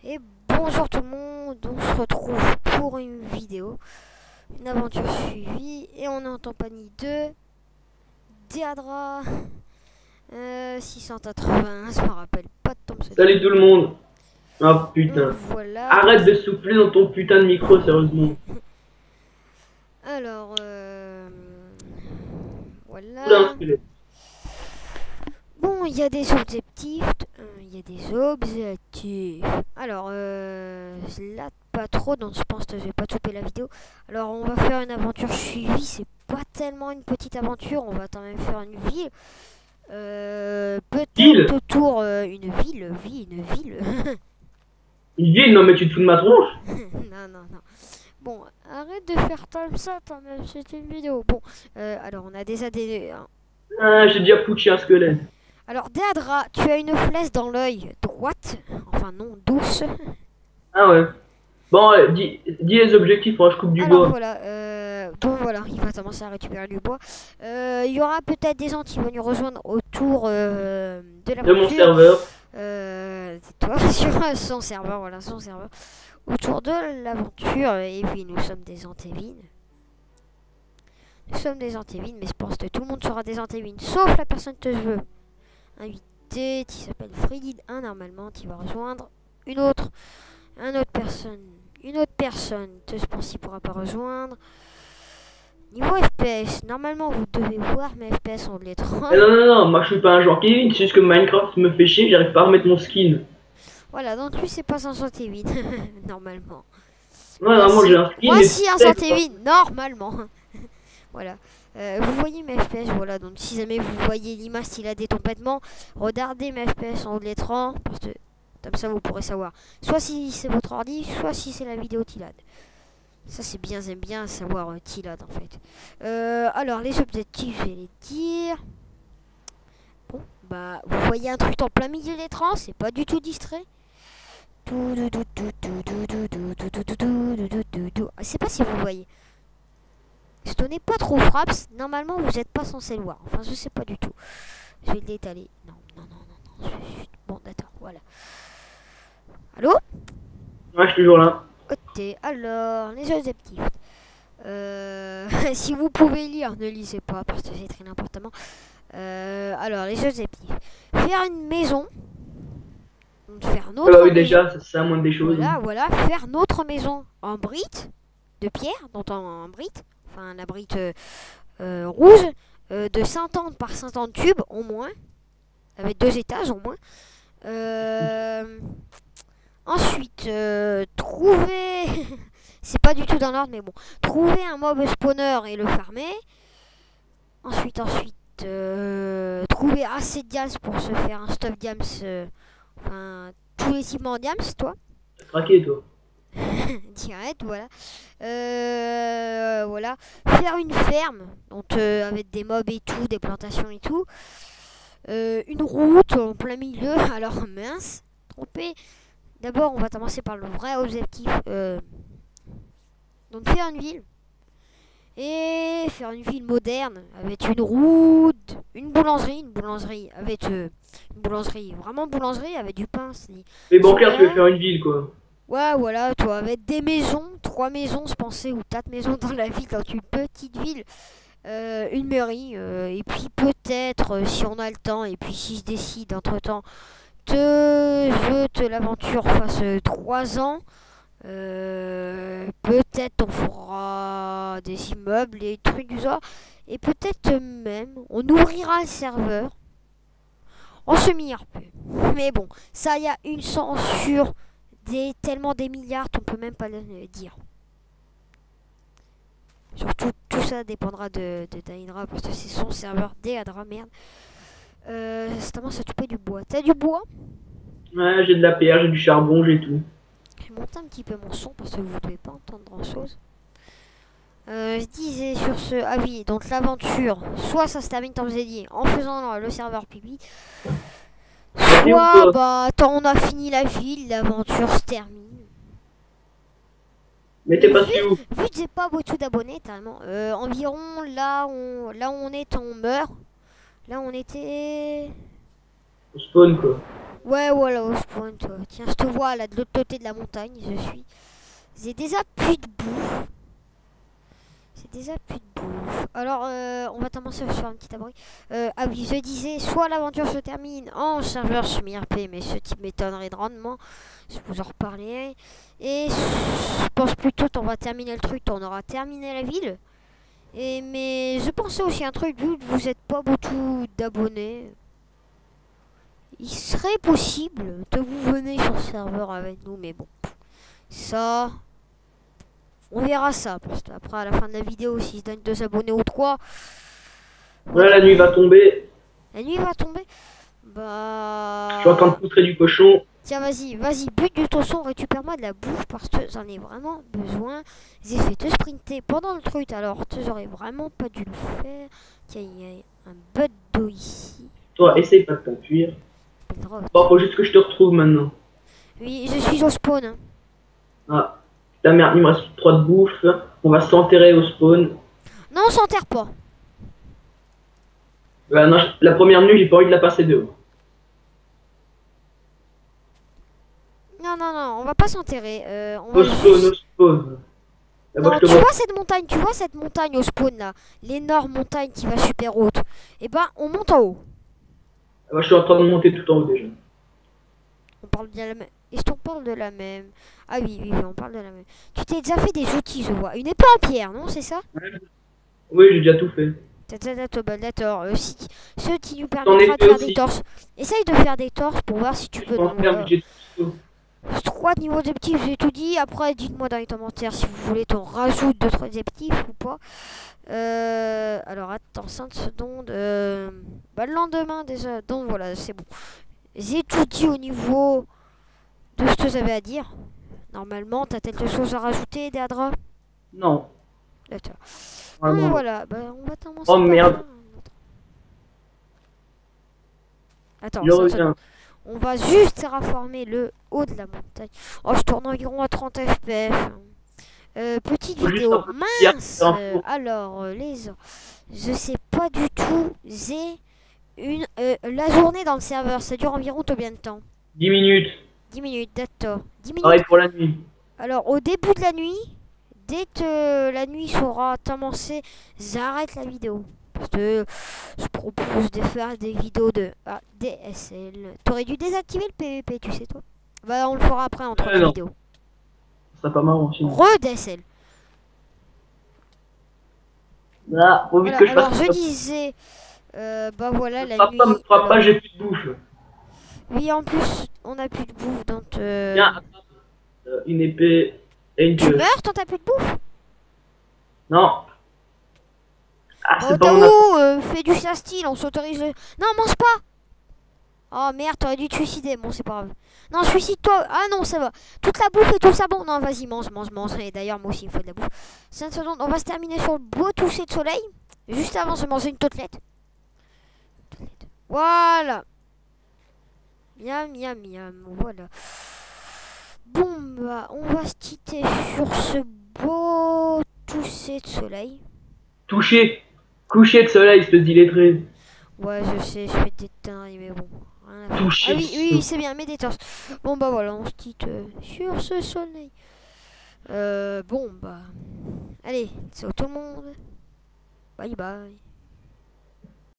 Et bonjour tout le monde, on se retrouve pour une vidéo, une aventure suivie, et on est en compagnie de Deadra 681, je me rappelle pas de ton pseudo. Salut tout le monde. Ah Donc putain. voilà, Arrête de souffler dans ton putain de micro, sérieusement. alors Oula, un voilà. squelette. Bon, il y a des objectifs, il y a des objectifs. Alors, là, pas trop, donc je pense que je vais pas couper la vidéo. Alors, on va faire une aventure suivie, c'est pas tellement une petite aventure, on va quand même faire une ville. Peut-être Ville. autour, une ville, une ville. Une ville, non mais tu te fous de ma tronche. Non, non, non. Bon, arrête de faire comme ça, quand même, c'est une vidéo. Bon, alors, on a des AD. Ah, j'ai déjà poussé un squelette. Alors, Deadra, tu as une flèche dans l'œil droite, enfin non, douce. Ah ouais. Bon, dis les objectifs, moi je coupe du Alors bois. voilà, bon voilà, il va commencer à récupérer du bois. Il y aura peut-être des gens qui vont nous rejoindre autour de De mon l'aventure. serveur. Toi, sur son serveur, voilà, son serveur. Autour de l'aventure, et puis nous sommes des antévines. Nous sommes des antévines, mais je pense que tout le monde sera des antévines, sauf la personne que je veux inviter, qui s'appelle Fredid1 normalement, qui va rejoindre une autre personne. Une autre personne, je pense qu'il pourra pas rejoindre. Niveau FPS, normalement vous devez voir mes FPS en les 30. Non, non, non, moi je suis pas un joueur Kevin, c'est juste que Minecraft me fait chier, j'arrive pas à remettre mon skin. Voilà, donc lui c'est pas un santé normalement. Ouais, normalement j'ai un skin, Moi mais si un peut-être pas. santé normalement. Voilà. Vous voyez mes FPS, voilà, donc si jamais vous voyez l'image s'il a des complètement, regardez mes FPS en haut de l'écran, parce que comme ça vous pourrez savoir. Soit si c'est votre ordi, soit si c'est la vidéo Tilad. Ça c'est bien, j'aime bien savoir Tilad en fait. Alors les objectifs, je vais les dire. Bon, bah vous voyez un truc en plein milieu de l'écran, c'est pas du tout distrait. Je sais pas si vous voyez. Ce n'est pas trop fraps, normalement vous n'êtes pas censé le voir. Enfin je sais pas du tout. Je vais l'étaler. Non, non, non, non, non. Bon d'accord, voilà. Allô? Ouais, je suis toujours là. Ok, alors les objectifs. Si vous pouvez lire, ne lisez pas parce que c'est très important. Alors les objectifs. Faire une maison. Faire Ah bah notre oui, maison. déjà, c'est la moindre des choses. Voilà, voilà. Faire notre maison en briques de pierre, dont en briques. Enfin la brique rouge de 50 par 50 cubes au moins. Avec 2 étages au moins. Ensuite, trouver... C'est pas du tout dans l'ordre, mais bon. Trouver un mob spawner et le farmer. Ensuite, trouver assez de diams pour se faire un stuff diams. Enfin, tous les équipements diams, toi. T'as craqué, toi. Direct, voilà. Voilà. Faire une ferme, donc avec des mobs et tout, des plantations et tout. Une route en plein milieu. Alors, mince, trompé. D'abord, on va commencer par le vrai objectif. Donc, faire une ville. Et faire une ville moderne avec une route, une boulangerie avec une boulangerie, vraiment boulangerie avec du pain. Mais bancaire, tu veux faire une ville, quoi. Ouais, voilà, toi, avec des maisons, 3 maisons, je pensais, ou 4 maisons dans la ville, dans une petite ville. Une mairie, et puis peut-être, si on a le temps, et puis si je décide entre-temps, l'aventure fasse 3 ans. Peut-être on fera des immeubles et des trucs du genre. Et peut-être même on ouvrira le serveur en semi-RP. Mais bon, ça y a une censure tellement des milliards qu'on peut même pas le dire. Surtout tout ça dépendra de Daedra parce que c'est son serveur Daedra, merde. C'est tendance à couper du bois. T'as du bois? Ouais, j'ai de la pierre, j'ai du charbon, j'ai tout. Je monte un petit peu mon son parce que vous ne devez pas entendre grand chose. Je disais sur ce... Ah oui, donc l'aventure, soit ça se termine comme j'ai dit, en faisant le serveur public, T'es où, soit, toi? bah, quand on a fini la ville, l'aventure se termine. Mais t'es Mais passé où? vu que j'ai pas beaucoup d'abonnés, tellement, environ là où on est, on meurt. Là, on était... Au spawn, quoi. Ouais, voilà, au spawn, toi. Tiens, je te vois là de l'autre côté de la montagne. J'ai des appuis de bouffe. C'est des appuis de bouffe. Alors, on va commencer sur un petit abri. Ah oui, je disais, soit l'aventure se termine en serveur semi-RP, mais ce type m'étonnerait grandement. Je vous en reparlerai. Et je pense plutôt qu'on va terminer le truc, on aura terminé la ville. Mais je pensais aussi un truc, vu que vous n'êtes pas beaucoup d'abonnés. Il serait possible que vous venez sur le serveur avec nous, mais bon. Ça... On verra ça, parce qu'après, à la fin de la vidéo, s'il se donne 2 abonnés ou 3... Voilà, la nuit va tomber. La nuit va tomber. Je suis en train de Bah... poutrer du cochon. Tiens, vas-y, bute du tosson, récupère-moi de la bouffe, parce que j'en ai vraiment besoin. J'ai fait te sprinter pendant le truc, alors tu j'aurais vraiment pas dû le faire. Tiens, il y a un bud d'eau ici. Toi, essaye pas de t'enfuir. Drôle. Bon, faut juste que je te retrouve maintenant. Oui, je suis au spawn. Hein. Ah, ta merde, il me reste 3 de bouffe. On va s'enterrer au spawn. Non, on s'enterre pas. Bah, non, la première nuit, j'ai pas envie de la passer dehors. Non, on va pas s'enterrer. On Au va spawn, juste... au spawn. Là-bas, Non, je te tu vois. vois cette montagne au spawn là, l'énorme montagne qui va super haute. Et ben, on monte en haut. Là-bas, je suis en train de monter tout en haut déjà. On parle bien la même. Est-ce qu'on parle de la même? Ah oui, on parle de la même. Tu t'es déjà fait des outils, je vois. Une épée en pierre, non, c'est ça? Oui, j'ai déjà tout fait. D'accord. Ce qui nous J'en ai permettra de fait faire aussi. des torses. Essaye de faire des torses pour voir si tu peux. Je vais en faire, mais j'ai tout. 3 niveaux d'objectifs, j'ai tout dit. Après, dites-moi dans les commentaires si vous voulez qu'on rajoute d'autres objectifs ou pas. Alors, attends, 5 secondes. Bah, le lendemain déjà. Donc voilà, c'est bon. J'ai tout dit au niveau de ce que j'avais à dire. Normalement, t'as quelque chose à rajouter, Deadra? Non. D'accord. Vraiment. Donc voilà, bah, on va commencer Oh par merde. là. Attends, Il 5 revient. secondes. On va juste terraformer le haut de la montagne. Oh, je tourne environ à 30 FPS. Petite Faut juste vidéo. un peu de pierre, Mince. c'est un four. Alors, je sais pas du tout. J'ai une... la journée dans le serveur, ça dure environ combien de temps? 10 minutes. 10 minutes, d'accord. 10 minutes. Pareil pour la nuit. Alors, au début de la nuit, dès que la nuit sera commencée, j'arrête la vidéo. Parce que je propose de faire des vidéos de DSL. T'aurais dû désactiver le PVP, tu sais, toi. Bah, on le fera après entre la Non. vidéo. Ce serait pas marrant sinon. Re-DSL. Là, faut vite Voilà, que je alors fasse je ça. disais, bah voilà, la Ça nuit. me fera pas, alors- j'ai plus de bouffe. Oui, en plus, on a plus de bouffe, donc... Tiens, une épée et une Tu pioche. meurs quand t'as plus de bouffe? Non. Ah, Oh, c'est pas t'as mon affaire. où fais du style, on s'autorise le... Non, mange pas. Oh merde, t'aurais dû te suicider, bon c'est pas grave. Non, suicide-toi. Ah non, ça va. Toute la bouffe et tout ça, bon. Non, vas-y, mange. Et d'ailleurs, moi aussi, il me faut de la bouffe. 5 secondes, on va se terminer sur le beau toucher de soleil. Juste avant, je vais manger une côtelette. Voilà. Miam, voilà. Bon, bah, on va se quitter sur ce beau toucher de soleil. Toucher. Coucher de soleil, espèce d'illettré. Ouais, je sais, je fais des conneries, mais bon. Rien à faire. Toucher. Ah oui, c'est bien, mets des torses. Bon, bah voilà, on se quitte sur ce soleil. Bon, bah. Allez, ciao tout le monde. Bye bye.